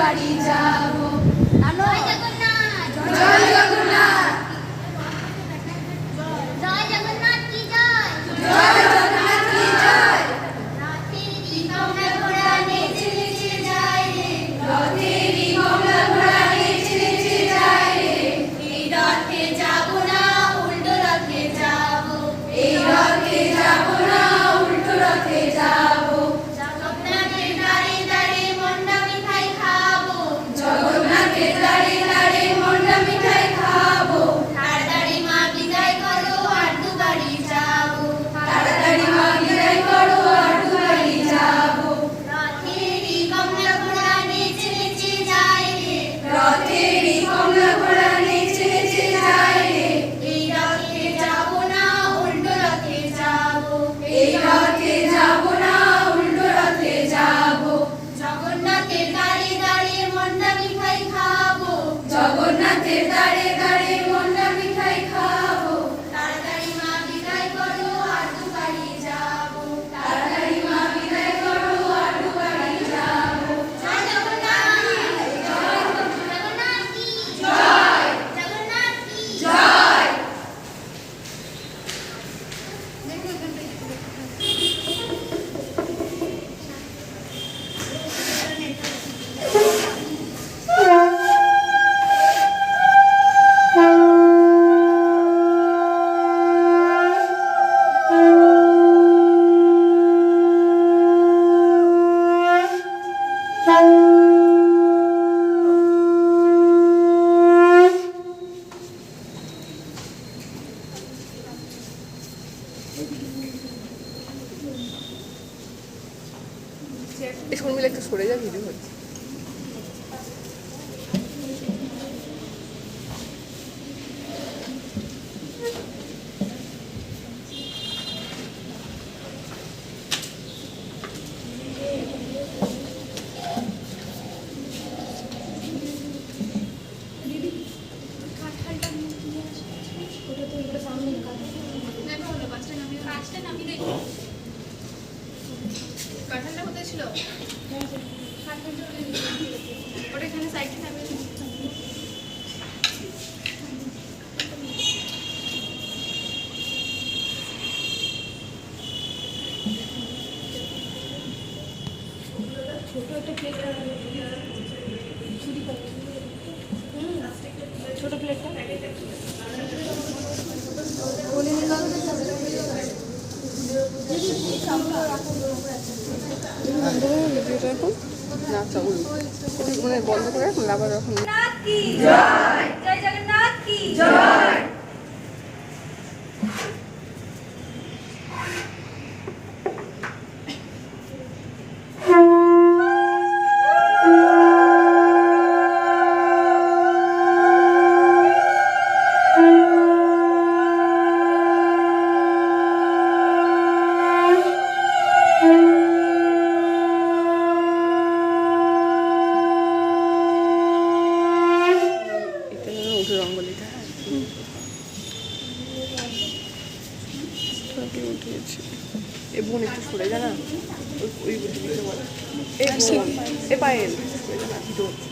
বাড়ি যাব। জয় জগন্নাথ, জয় জগন্নাথ, জয় জগন্নাথ কি জয়, জয় জগন্নাথ কি জয়। রথেরই কমলা ঘোড়া নেচে নেচে যায় রে, রথেরই কমলা ঘোড়া নেচে নেচে যায় রে। এই রথে যাব না উল্টো রথে যাব, এই রথে যাব না উল্টো রথে যাব। জগন্নাথের দাঁড়ে দাঁড়ে মন্ডা মিঠাই খাবো, জগন্নাথের দাঁড়ে দাঁড়ে মন্ডা মিঠাই খাবো। তাড়াতাড়ি মা বিদায় করো আর দু বাড়ি যাবো, তাড়াতাড়ি মা বিদায় করো আর দু বাড়ি যাব। রথেরই কমলা ঘোড়া নেচে নেচে যায় রে, রথেরই কমলা ঘোড়া নেচে নেচে যায় রে। এই রথে যাব না উল্টো রথে যাব, এই রথে যাব না উল্টো রথে যাব। জগন্নাথের দাঁড়ে দাঁড়ে মন্ডা মিঠাই খাবো, জগন্নাথের দাঁড়ে দাঁড়ে মন্ডা মিঠাই খাবো। তাড়াতাড়ি মা বিদায় করো আর দু বাড়ি যাবো, তাড়াতাড়ি মা বিদায় করো আর দু বাড়ি যাব। জয় জগন্নাথ, জগন্নাথ কি জয়, জগন্নাথ কি জয়। শর্মিলা একটু সরে যা, ভিডিও হচ্ছে। কাঁঠালটা কোথায় ছিল? ওটা এখানে সাইডে নামিয়ে দিন। ছোট একটা প্লেট, ছোট প্লেটটা বলে নিলাম। ভিডিওটা এখন না চাবো মানে বন্ধ করে এখন আবার এখন জগন্নাথ কি জয়, জয় জগন্নাথ কি জয়। উঠে রঙ্গলিটা উঠিয়েছি। এ বোন একটু সরে যা না, ওই বুঝে দিতে বলে। এ বোন, এ পায়েল সরে যা না, ভিডিও হচ্ছে।